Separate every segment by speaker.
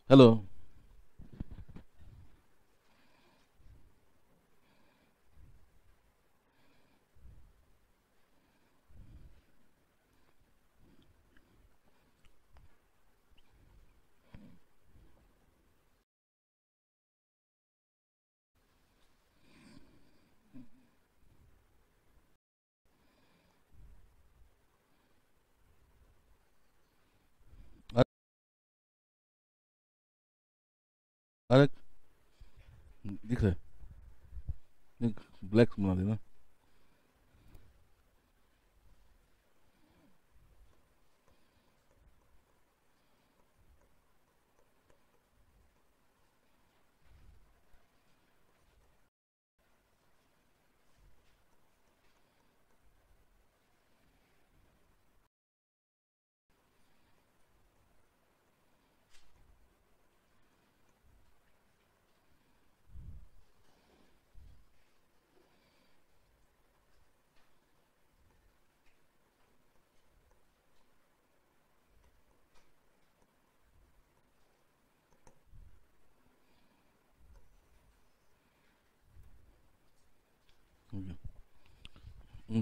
Speaker 1: Hello. अरे दिख रहा है, ब्लैक बना देना.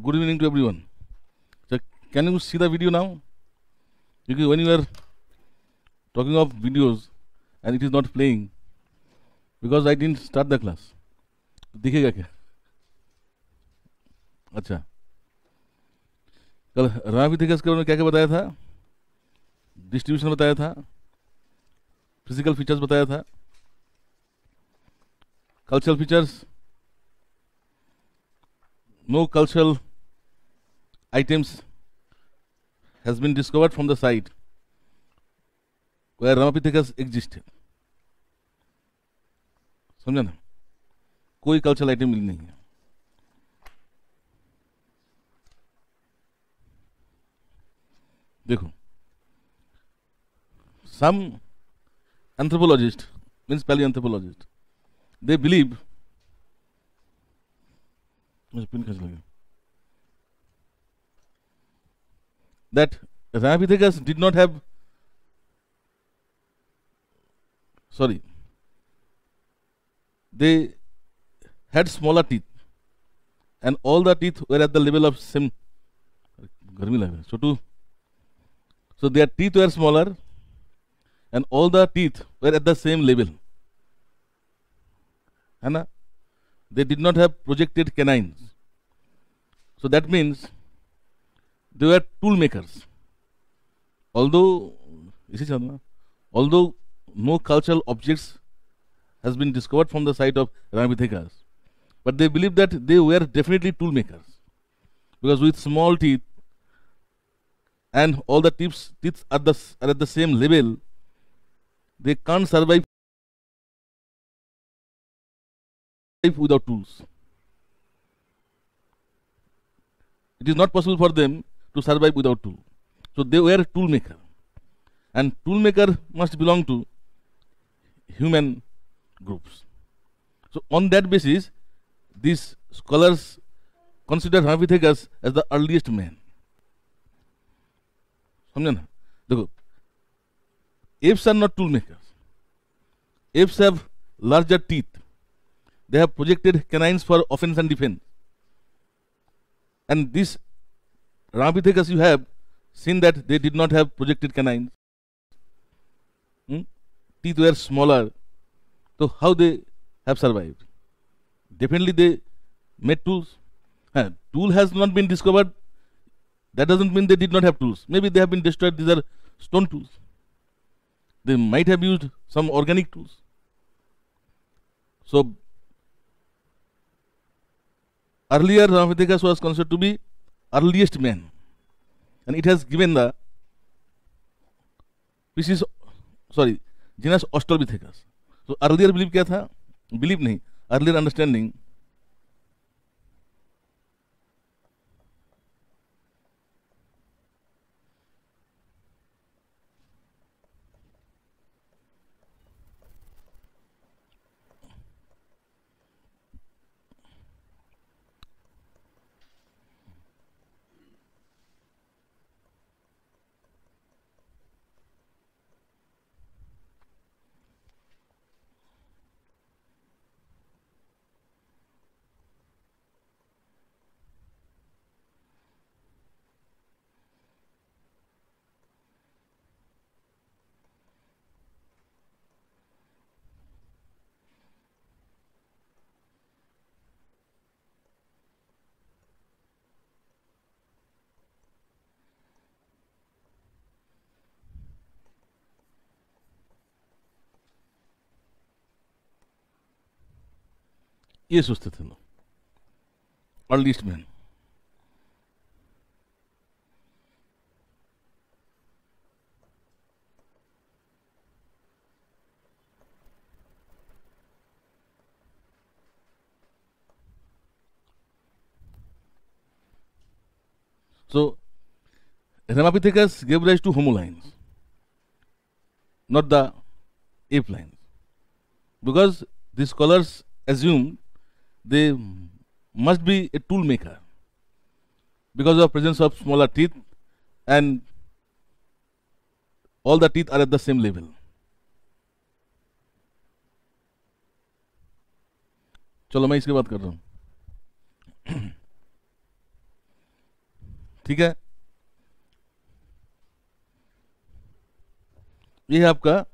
Speaker 1: Good evening to everyone. So, can you see the video now? Because when you are talking of videos and it is not playing, because I didn't start the class. दिखेगा क्या? अच्छा, कल रावी थे के उन्होंने क्या क्या बताया था? डिस्ट्रीब्यूशन बताया था, फिजिकल फीचर्स बताया था, cultural features, no cultural items has been discovered from the site where Ramapithecus existed. समझा ना? कोई कल्चरल आइटम मिली नहीं है. देखो, some anthropologist means paleoanthropologist, they believe that Ramapithecus did not have, sorry, they had smaller teeth and all the teeth were at the level of same. गर्मी लग रहा है छोटू. So their teeth were smaller and all the teeth were at the same level. है ना? They did not have projected canines. So that means they were tool makers. Although, although no cultural objects has been discovered from the site of Ramapithecus, but they believe that they were definitely tool makers, because with small teeth and all the teeth are at the same level, they can't survive without tools. It is not possible for them to survive without tool. So they were tool maker, and tool maker must belong to human groups. So on that basis, these scholars consider Ramapithecus as the earliest man. समझे ना? देखो, apes are not tool makers. Apes have larger teeth. They have projected canines for offense and defense. And this Ramapithecus, you have seen that they did not have projected canines. Teeth were smaller. So how they have survived? Definitely they made tools. Tool has not been discovered. That doesn't mean they did not have tools. Maybe they have been destroyed. These are stone tools. They might have used some organic tools. So earlier Ramapithecus was considered to be earliest man, and it has given the species, sorry, genus Australopithecus. So earlier belief क्या था? Belief नहीं, earlier understanding. ये सोचते थे लोग, earliest man. So Ramapithecus gave rise to Homo lines, not the ape lines, because these scholars assumed they must be a tool maker because of presence of smaller teeth, and all the teeth are at the same level. चलो मैं इसकी बात कर रहा हूं। ठीक है, ये है आपका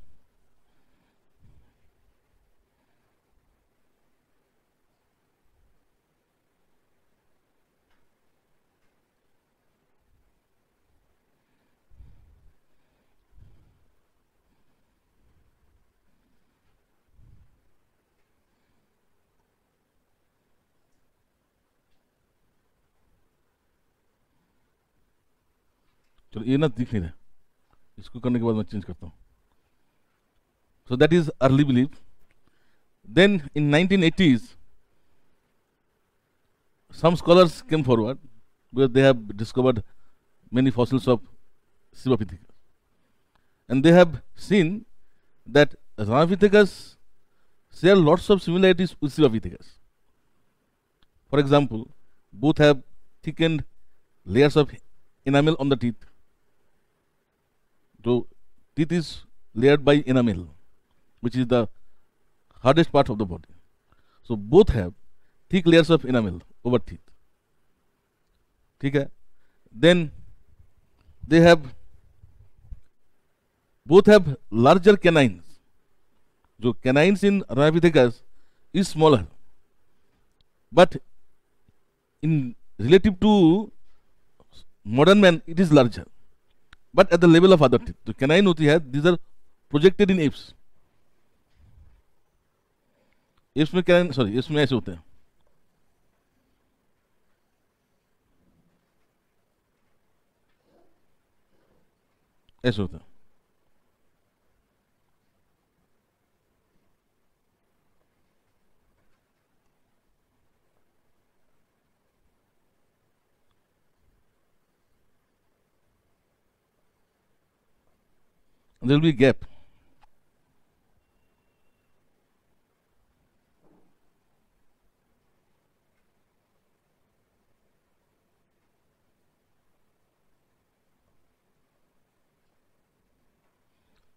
Speaker 1: चलो ये ना दिख नहीं रहा, इसको करने के बाद मैं चेंज करता हूं। So that is early belief. Then in 1980s, some scholars came forward because they have discovered many fossils of Sivapithecus, and they have seen that Ramapithecus share lots of similarities with Sivapithecus. For example, both have thickened layers of enamel on the teeth. So teeth is layered by enamel, which is the hardest part of the body. So both have thick layers of enamel over teeth. ठीक है, then they have both have larger canines. जो canines in Ramapithecus is smaller, but in relative to modern man it is larger, but at the level of other teeth. तो canine होती है, these are projected in apes. apes में canine, sorry, apes में ऐसे होते हैं, ऐसे होता है। There will be a gap.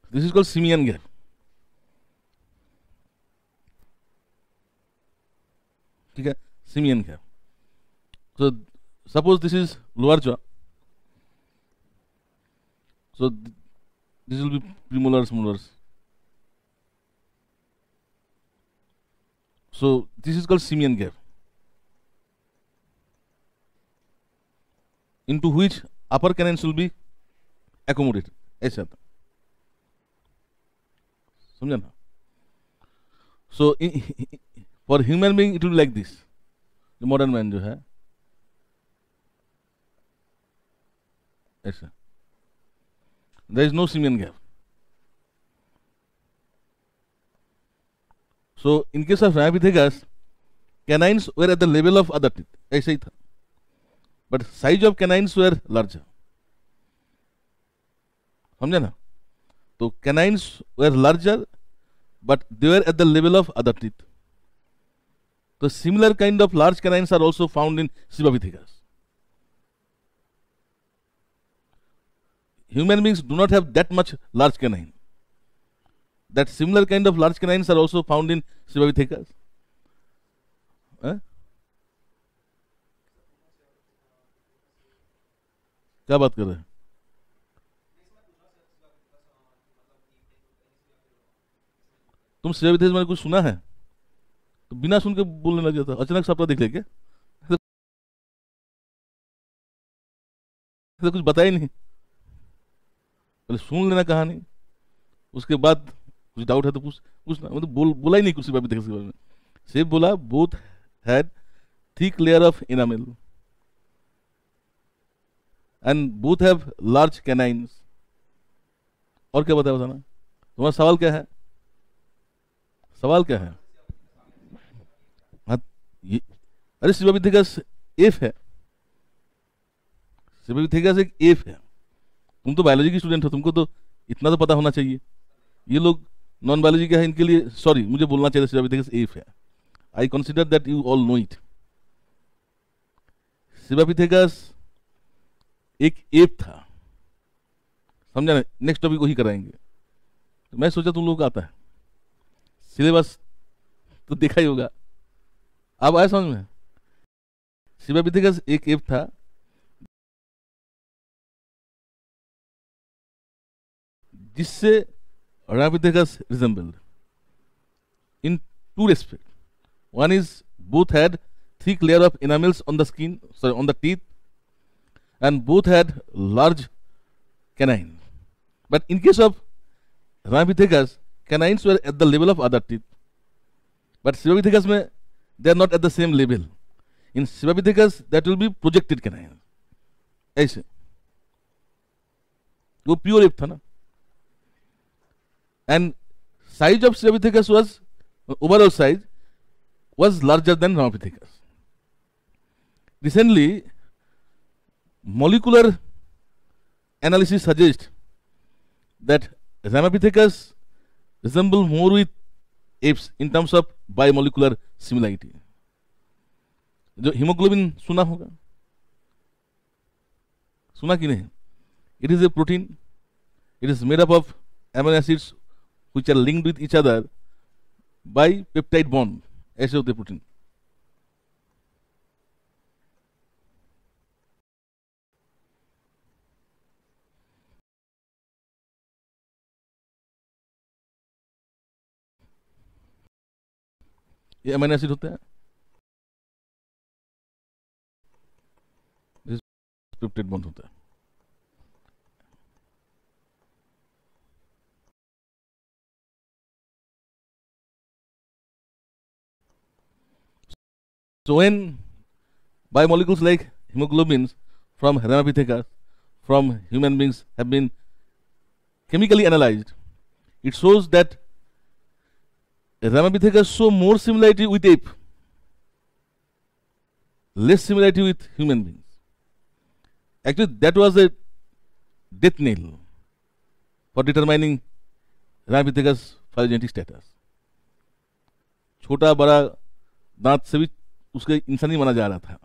Speaker 1: This is called simian gap. ठीक है, simian gap. So suppose this is lower jaw. So this will be premolars, molars. So this is called simian gap, into which upper canines will be accommodated. ऐसे आता, समझा ना? So for human being it will be like this. The modern man जो है ऐसा, there is no simian gap. So in case of Ramapithecus, canines were at the level of other teeth, ऐसा ही था, but size of canines were larger. समझे ना? तो canines were larger, but they were at the level of other teeth. The similar kind of large canines are also found in Sivapithecus. Human beings do not have that much large canine. That similar kind of large canines are also found in Sivapithecus. क्या बात कर रहे हैं? तुम Sivapithecus में कुछ सुना है तो बिना सुन के बोलने लग जाता, अचानक सपना देख ले क्या? तो कुछ बताया ही नहीं, पहले सुन लेना कहानी, उसके बाद कुछ डाउट है तो पूछना। मतलब बोला ही नहीं कुछ Sivapithecus के बारे में। सिर्फ बोला both had thick layer of enamel and both have large canines. और क्या बताया बताना? तुम्हारा सवाल क्या है? सवाल क्या है? हाँ, अरे सिबापिथेकस एफ है. सिबापिथेकस एक एफ है. तुम तो बायोलॉजी की स्टूडेंट हो, तुमको तो इतना तो पता होना चाहिए. ये लोग नॉन बायोलॉजी के हैं, इनके लिए सॉरी मुझे बोलना चाहिए सिबापिथेकस एफ है. I consider that you all know it. Sivapithecus एक एप था, समझा ना? नेक्स्ट टॉपिक वही कराएंगे. तो मैं सोचा तुम लोगों को आता है, सिलेबस तो देखा ही होगा. अब आया समझ में? सिबापिथेकस एक एप था जिससे Ramapithecus resembled in two respects. One is both had thick layer of enamels on the skin, sorry, on the teeth, and both had large canines. But in case of Ramapithecus, canines were at the level of other teeth. But Sibapithecus में they are not at the same level. In Sibapithecus that will be projected canines. ऐसे वो pure app था ना. And size of Sibapithecus was, overall size was larger than Ramapithecus. Recently, molecular analysis suggests that Ramapithecus resemble more with apes in terms of biomolecular similarity. जो hemoglobin सुना होगा, सुना कि नहीं? It is a protein. It is made up of amino acids which are linked with each other by peptide bond. ऐसे होते protein. ये amino acid होते हैं, पेप्टाइड बॉन्ड होता है. So when biomolecules like hemoglobins from Ramapithecus, from human beings have been chemically analyzed, it shows that Ramapithecus show more similarity with ape, less similarity with human beings. Actually, that was a death nail for determining Ramapithecus phylogenetic status. छोटा बड़ा दांत से भी उसके इंसानी माना जा रहा था,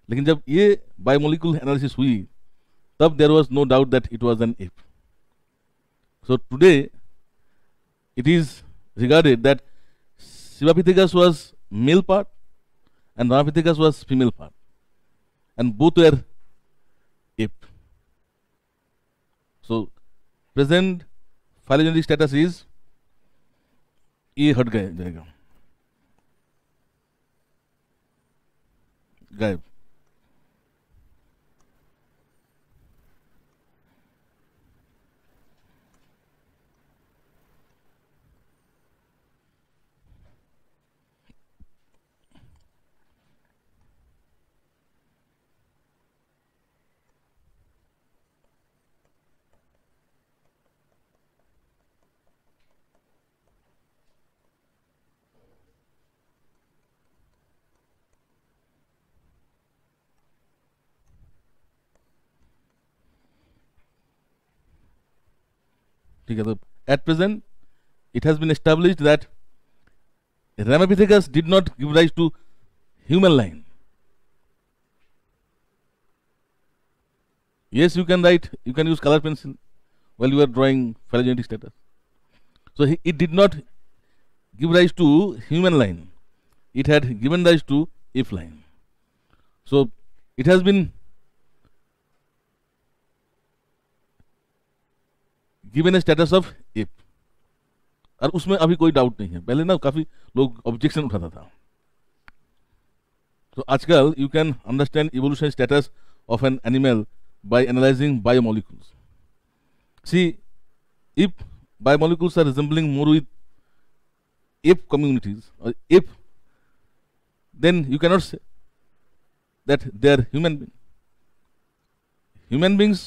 Speaker 1: लेकिन जब ये बायोमोलिकुलर एनालिसिस हुई तब there was no doubt that it was an ape. So today it is regarded that Sibapithecus was male part and Ramapithecus was female part, and both were ape. So present phylogenetic status is ये हट गए जाएगा, गायब. ठीक है. तो at present it has been established that Ramapithecus did not give rise to human line. Yes, you can write, you can use color pencil while you are drawing phylogenetic status. So it did not give rise to human line. It had given rise to ape line. So it has been given a status of ape. और उसमें अभी कोई doubt नहीं है. पहले ना काफी लोग ऑब्जेक्शन उठाता था. तो आजकल you can understand evolution status of an animal by analyzing biomolecules. See, if biomolecules are resembling more with ape communities or ape then you cannot say that they are human beings. Human beings,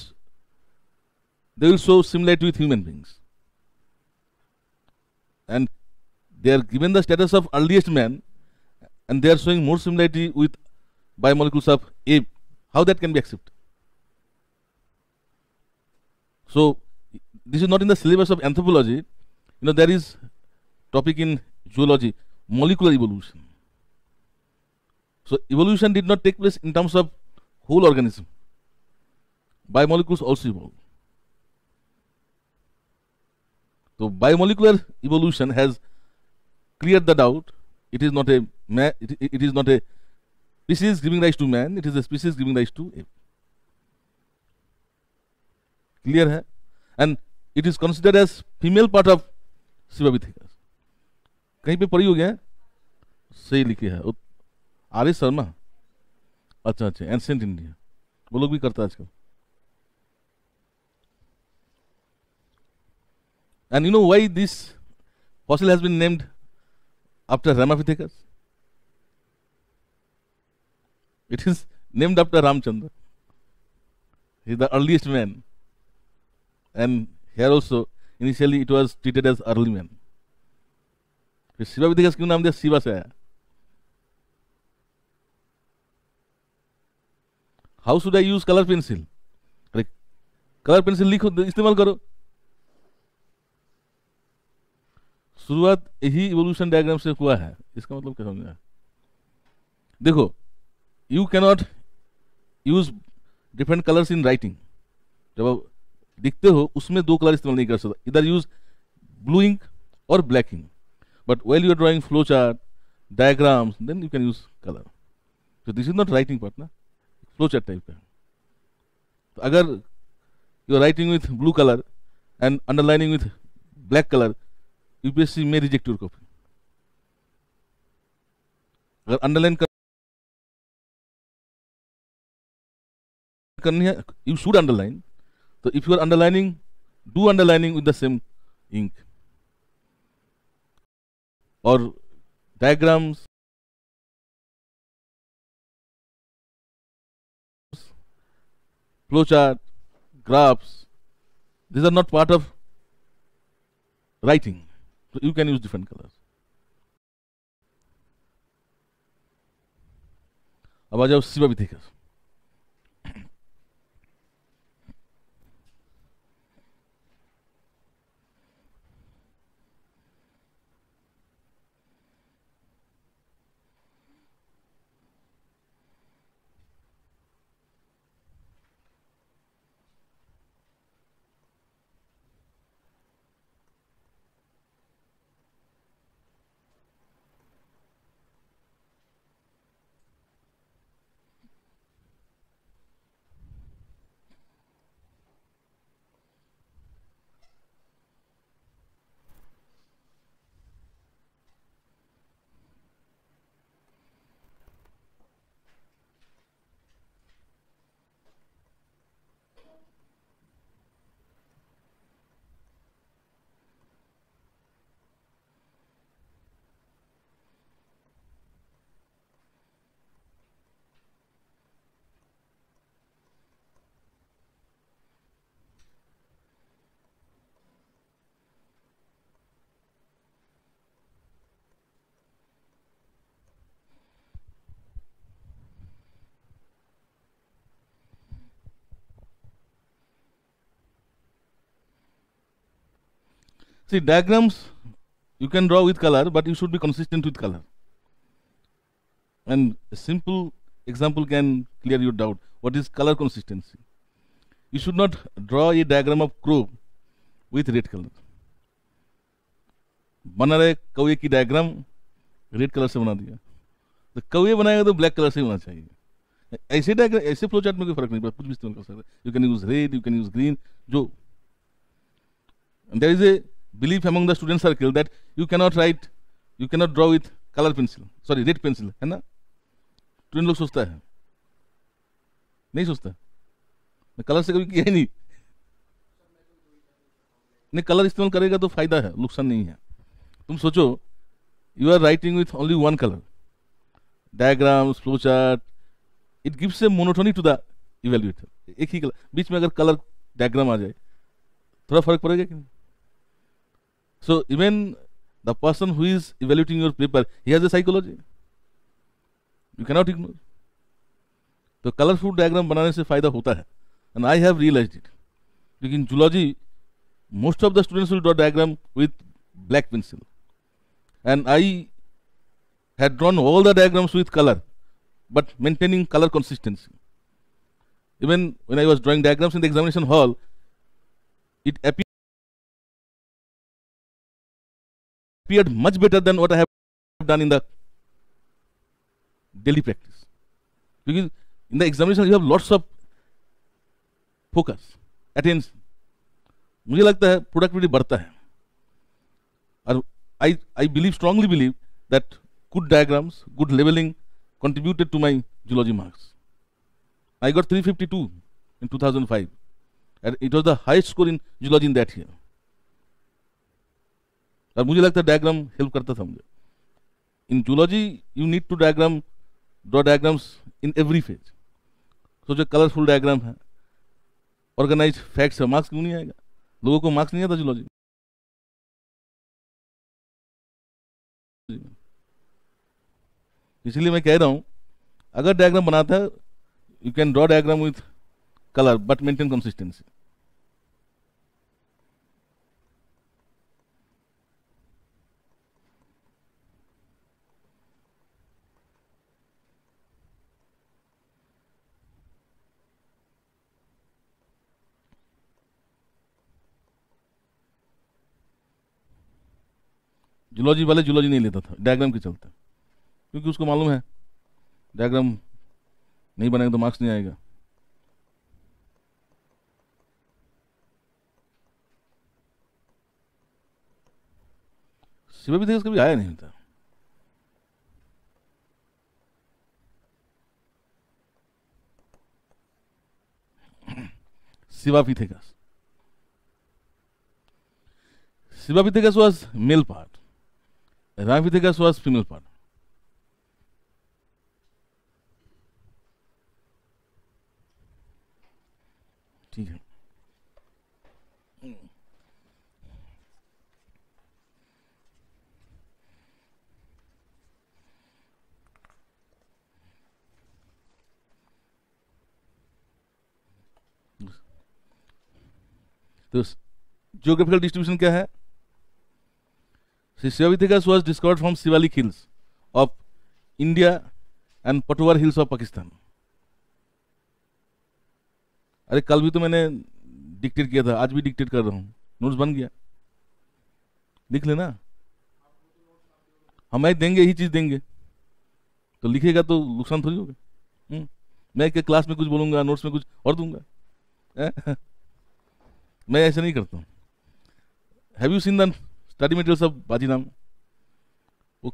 Speaker 1: they will show similarity with human beings. And they are given the status of earliest man, and they are showing more similarity with biomolecules of ape. How that can be accepted? So this is not in the syllabus of anthropology. There is topic in zoology, molecular evolution. So evolution did not take place in terms of whole organism. Biomolecules also evolve. So biomolecular evolution has cleared the doubt. It is not a species giving rise to man. It is a species giving rise to ape. Clear hai? And it is considered as female part of Sivavithecus. कहीं पे पढ़ी हो गया? सही लिखे है R S Sharma. अच्छा ancient India वो लोग भी करता है आजकल. And you know why this fossil has been named after Ramapithecus? It is named after Ramchandra. He is the earliest man. And here also, initially it was treated as early man. Sivavithecus क्यों नाम दिया? शिवा से आया. How should I use color pencil? Colour pencil लिखो, इस्तेमाल करो. शुरुआत यही इवोल्यूशन डायग्राम से हुआ है. इसका मतलब क्या समझना है? देखो, you cannot use different colours in writing. जब आप लिखते हो उसमें दो कलर इस्तेमाल नहीं कर सकता. इधर यूज ब्लू इंक और black ink. But well you are drawing flow chart, diagrams, then you can use colour. तो this is not writing part ना, फ्लो चार्ट टाइप का. तो अगर you are writing with blue colour and underlining with black colour, UPSC में reject your copy. अगर underline करनी है, you should underline. तो if you are underlining, do underlining with the same ink. और diagrams, flow chart, graphs, these are not part of writing. So you can use different colors. अब आ जाओ Sivavithecus. See, diagrams you can draw with color, but you should be consistent with color. And a simple example can clear your doubt. What is color consistency? You should not draw a diagram of crow with red color. बना रहे कौवे की diagram red colour से बना दिया, तो कौवे बनाएगा तो ब्लैक कलर से होना चाहिए. ऐसे डायग्राम, ऐसे फ्लो चार्ट में कोई फर्क नहीं पड़ता, कुछ भी इस्तेमाल कर सकते. You can use red, you can use green. जो there is a belief among the student circle that you cannot draw with color pencil, sorry red pencil, है ना. स्टूडेंट लोग सोचता है, नहीं सोचता. मैं कलर से कभी किया ही नहीं. नहीं, कलर इस्तेमाल करेगा तो फायदा है, नुकसान नहीं है. तुम सोचो, you are writing with only one colour, diagrams, flow chart, it gives a monotony to the evaluator. एक ही कलर, बीच में अगर कलर डायग्राम आ जाए थोड़ा फर्क पड़ेगा कि नहीं? So even the person who is evaluating your paper, he has a psychology, you cannot ignore. तो कलरफुल डायग्राम बनाने से फायदा होता है, and I have realised it. क्योंकि in zoology most of the students will draw diagram with black pencil, and I had drawn all the diagrams with color, but maintaining color consistency. Even when I was drawing diagrams in the examination hall, it appeared much better than what I have done in the daily practice. Because in the examination you have lots of focus, attention. मुझे लगता है productivity बढ़ता है, और I believe, strongly believe that good diagrams, good labelling contributed to my zoology marks. I got 352 in 2005, and it was the highest score in zoology in that year. और मुझे लगता है डायग्राम हेल्प करता था मुझे। In zoology you need to draw diagrams in every phase. तो जो colourful diagram है, ऑर्गेनाइज फैक्ट्स है, मार्क्स क्यों नहीं आएगा? लोगों को मार्क्स नहीं आता जूलॉजी। इसलिए मैं कह रहा हूं, अगर डायग्राम बनाता है, you can draw diagram with colour but maintain consistency. Zoology वाले जूलॉजी नहीं लेता था डायग्राम के चलते, क्योंकि उसको मालूम है डायग्राम नहीं बनेगा तो मार्क्स नहीं आएगा। शिवा भी कभी आया नहीं था। Shivapithekas. Shivapithekas was male part. Ramapithecus was female part. ठीक है। तो जियोग्राफिकल डिस्ट्रीब्यूशन क्या है? Shivapithekas was discovered from Shivalik Hills of India and Patwar Hills of Pakistan. अरे कल भी तो मैंने डिक्टेट किया था, आज भी डिक्टेट कर रहा हूँ, नोट्स बन गया, लिख लेना। हमें देंगे यही चीज देंगे तो लिखेगा तो नुकसान थोड़ी होगा। मैं क्या क्लास में कुछ बोलूंगा, नोट्स में कुछ और दूंगा? मैं ऐसा नहीं करता हूँ। Have you seen the study materials of बाजी नाम? वो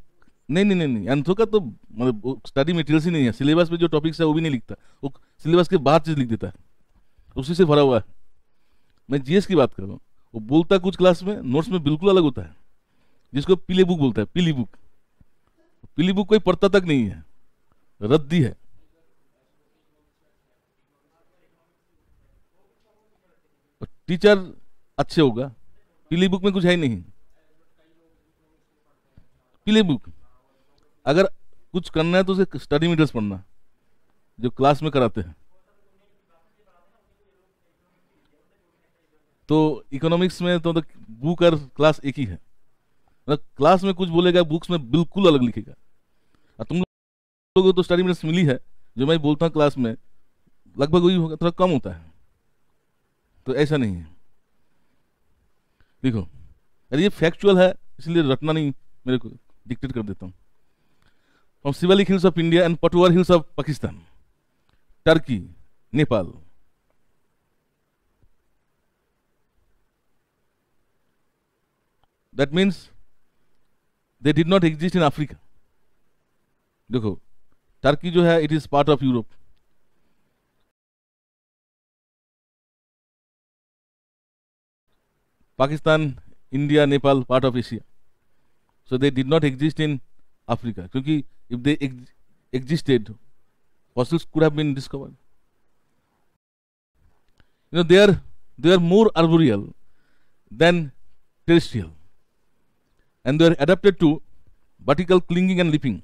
Speaker 1: नहीं, एंथ्रो का तो मतलब स्टडी मटेरियल्स ही नहीं है। सिलेबस में जो टॉपिक्स है वो भी नहीं लिखता, वो सिलेबस के बाहर चीज लिख देता है, उसी से भरा हुआ है। मैं जीएस की बात कर रहा हूँ, वो बोलता कुछ क्लास में, नोट्स में बिल्कुल अलग होता है, जिसको पीले बुक बोलता है। पीली बुक, पीली बुक कोई पढ़ता तक नहीं है, रद्दी है। टीचर अच्छे होगा, पीली बुक में कुछ है ही नहीं। पीली बुक अगर कुछ करना है तो उसे स्टडी मटेरियल्स पढ़ना जो क्लास में कराते हैं। तो इकोनॉमिक्स में तो बुक और क्लास एक ही है, मतलब क्लास में कुछ बोलेगा, बुक्स में बिल्कुल अलग लिखेगा। और तुम लोगों को तो स्टडी मटेरियल्स मिली है, जो मैं बोलता हूँ क्लास में लगभग वही होगा, थोड़ा कम होता है। तो ऐसा नहीं है। देखो, अरे ये फैक्चुअल है, इसलिए रटना नहीं, मेरे को डिक्टेट कर देता हूँ। From Shivalik hills of India and Potwar hills of Pakistan, Turkey, Nepal. That means they did not exist in Africa. देखो, टर्की जो है, it is part of Europe. Pakistan, India, Nepal part of Asia. So they did not exist in Africa, क्योंकि existed, fossils could have been discovered. They are more arboreal than terrestrial, and they are adapted to vertical clinging and leaping.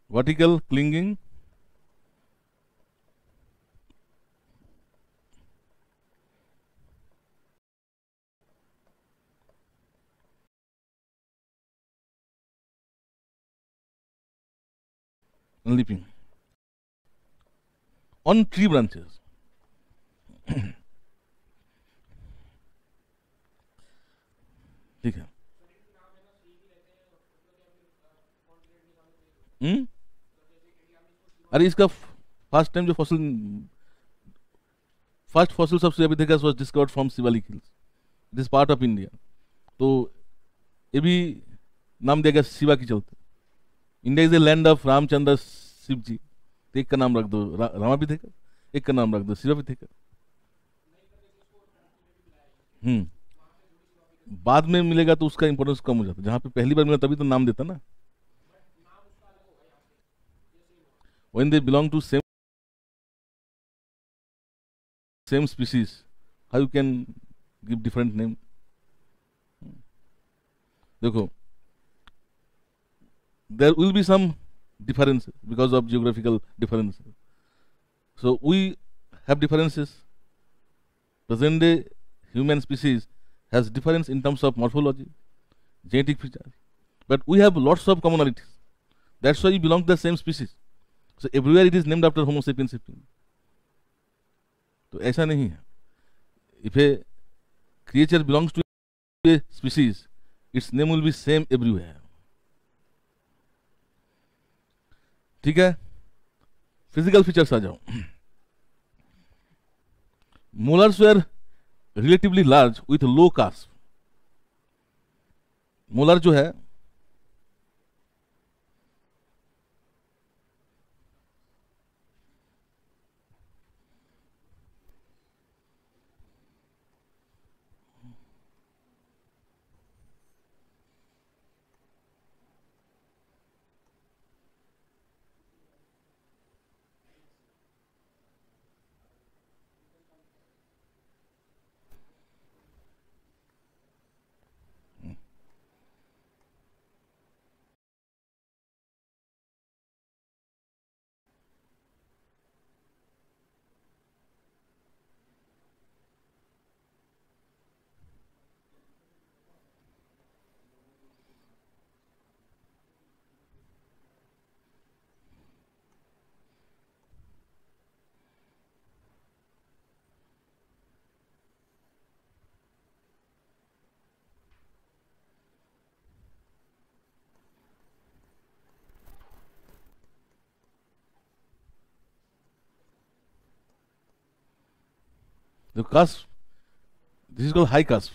Speaker 1: Vertical clinging and leaping on tree branches. ठीक है. अरे इसका first time जो first fossil सबसे अभी देखा was discovered from Shivalik hills. It is part of India. तो ये भी नाम दिया गया शिवा के चलते. India is a land of Ramchandra Shiv ji. तो एक का नाम रख दो रामा भी देकर, एक का नाम रख दो शिवा भी देकर. बाद में मिलेगा तो उसका इंपॉर्टेंस कम हो जाता है. जहां पे पहली बार मिला तभी तो नाम देता ना. When they belong to same species, how you can give different name? देखो, there will be some differences because of geographical differences. So we have differences. Present day human species has difference in terms of morphology, genetic features, but we have lots of commonalities. That's why we belong to the same species. So everywhere it is named after Homo sapiens sapiens. तो ऐसा नहीं है. If a creature belongs to a species, its name will be same everywhere. ठीक है. Physical features आ जाओ. Molars were relatively large with low cusp. Molar जो है the cusp. This is called high cusp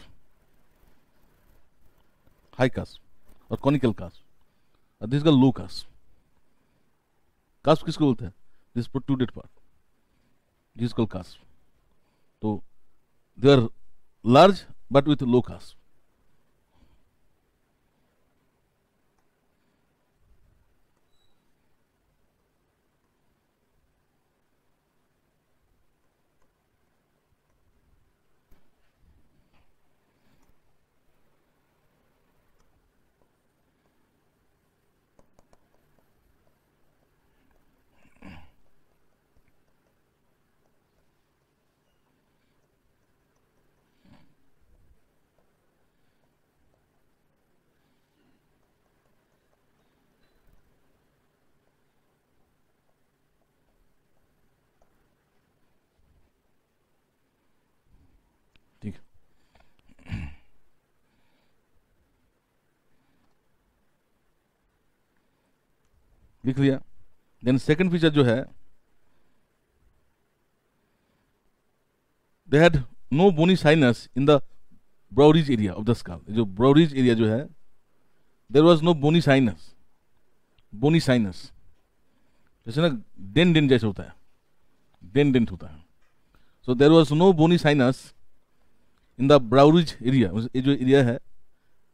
Speaker 1: or conical cusp. This is called low cusp. Cusp किसको बोलते हैं? This protruded part. This is called cusp. तो they are large but with low cusp. ठीक लिख लिया. Then second feature जो है, they had no bony sinus in the brow ridge area of the skull. जो ब्राउरिज एरिया जो है, there was no bony sinus. Bony sinus जैसे ना डेन डेन जैसे होता है, डेंट होता है. So there was no bony sinus in the brow ridge area. ये जो एरिया है,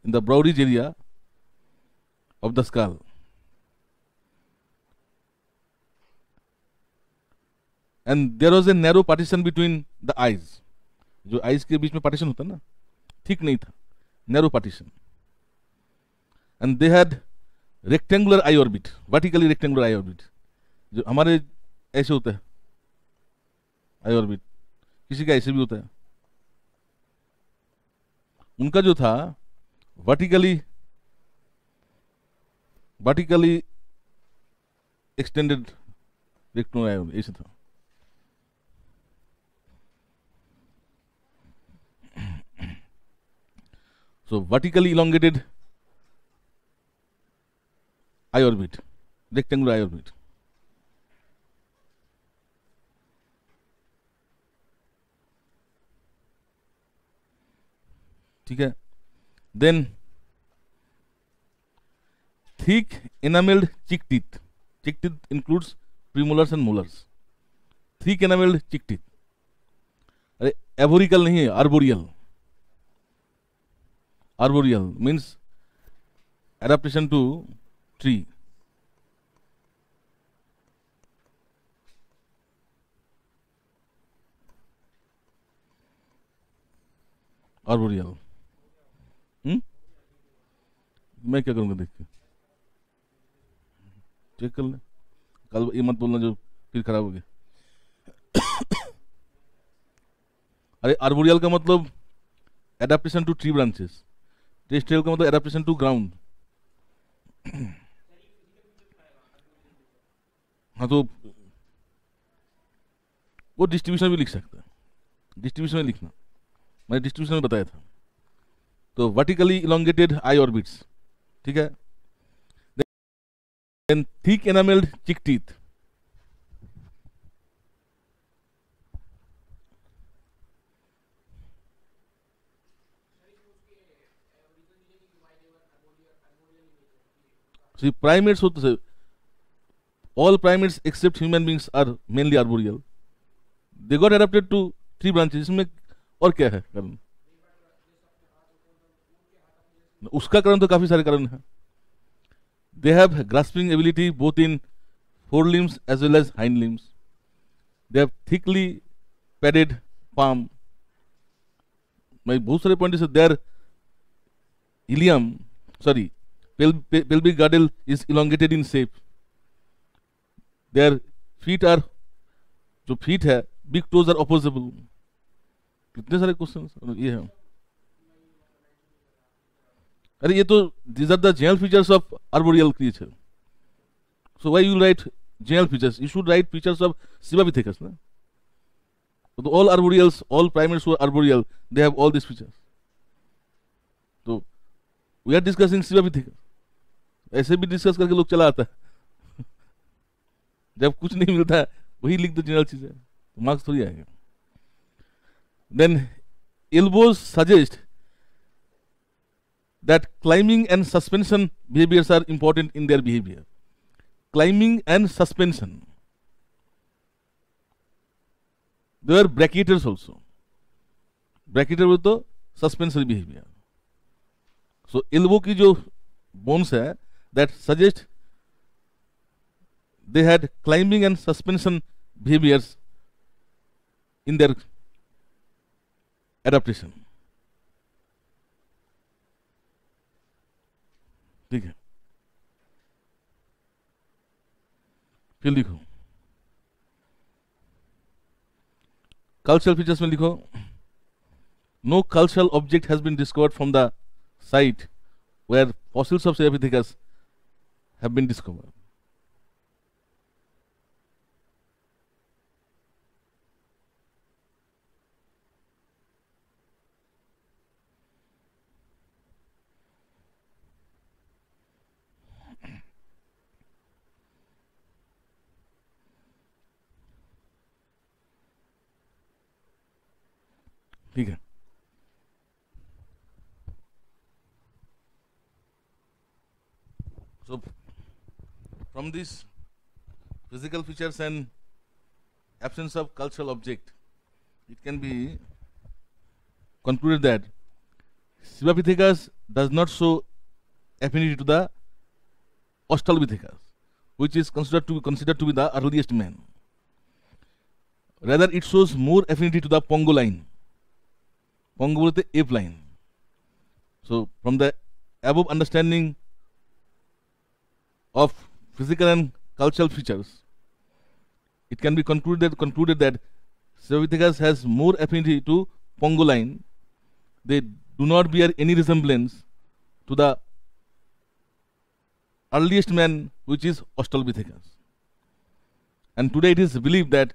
Speaker 1: in the brow ridge area of the skull. And there was a narrow partition between the eyes. जो eyes के बीच में partition होता है ना, ठीक नहीं था, narrow partition. And they had rectangular eye orbit, vertically rectangular eye orbit. जो हमारे ऐसे होता है eye orbit, किसी का ऐसे भी होता है. उनका जो था vertically extended rectangular eye orbit, ऐसे था. So vertically elongated eye orbit, rectangular eye orbit. ठीक है. Then thick enameled cheek teeth. Cheek teeth includes premolars and molars. Thick enameled cheek teeth. अरे एवोरिकल नहीं है, arboreal. Arboreal means adaptation to tree. Arboreal. मैं क्या करूंगा देख के, चेक कर ले. कल ये मत बोलना जो फिर खराब हो गया. अरे आर्बोरियल का मतलब adaptation to tree branches, terrestrial का मतलब एडेप्टेशन टू ग्राउंड. हाँ तो वो डिस्ट्रीब्यूशन भी लिख सकता है, डिस्ट्रीब्यूशन में लिखना, मैंने डिस्ट्रीब्यूशन में बताया था. तो वर्टिकली इलोंगेटेड आई ऑर्बिट्स, ठीक है. देन थिक एनामेल्ड चिक टीथ. See, primates होते हैं, all primates except human beings are mainly arboreal. They got adapted to tree branches. इसमें और क्या है कारण? उसका कारण तो काफी सारे कारण हैं. They have grasping ability both in forelimbs as well as hind limbs. They have thickly padded palm. मैं बहुत सारे पॉइंट से their ilium, sorry, pelvic girdle is elongated in shape. Their feet are, जो feet है, big toes are opposable. कितने सारे question ये है. अरे ये तो these are the general features of arboreal creature. So why you write general features? You should write features of Sivapithecus, ना? So all arboreals, all primates who are arboreal, they have all these features. So we are discussing Sivapithecus. ऐसे भी discuss करके लोग चला आता है. जब कुछ नहीं मिलता है वही लिख दो जनरल चीजें, तो मार्क्स थोड़ी आएगा. Then elbows suggest that climbing and suspension behaviors are important in their behavior. Climbing and suspension. They are brachyters also. Brachyter with the suspensory behavior. So elbow की जो bones है, that suggest they had climbing and suspension behaviors in their adaptation. ठीक है. फिर लिखो cultural features में लिखो, no cultural object has been discovered from the site where fossils of Sivapithecus have been discovered. ठीक है. So from these physical features and absence of cultural object, it can be concluded that Sivapithecus does not show affinity to the Australopithecus, which is considered to be the earliest man. Rather, it shows more affinity to the Pongoline. Pongo bolte ape line. So, from the above understanding of physical and cultural features, it can be concluded that Sivapithecus has more affinity to Pongoline. They do not bear any resemblance to the earliest man, which is Australopithecus. And today it is believed that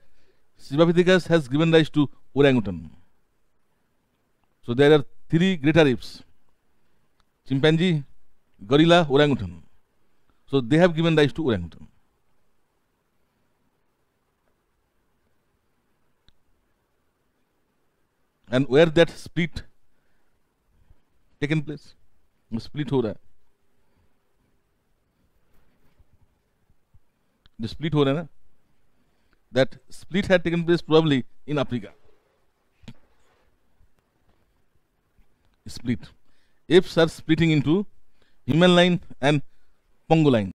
Speaker 1: Sivapithecus has given rise to orangutan. So there are three greater apes: chimpanzee, gorilla, orangutan. So they have given rise to orangutan. And where that split taken place? Split हो रहा है. The split हो रहा है ना? That split had taken place probably in Africa. Split. Apes are splitting into human line and Pongo line.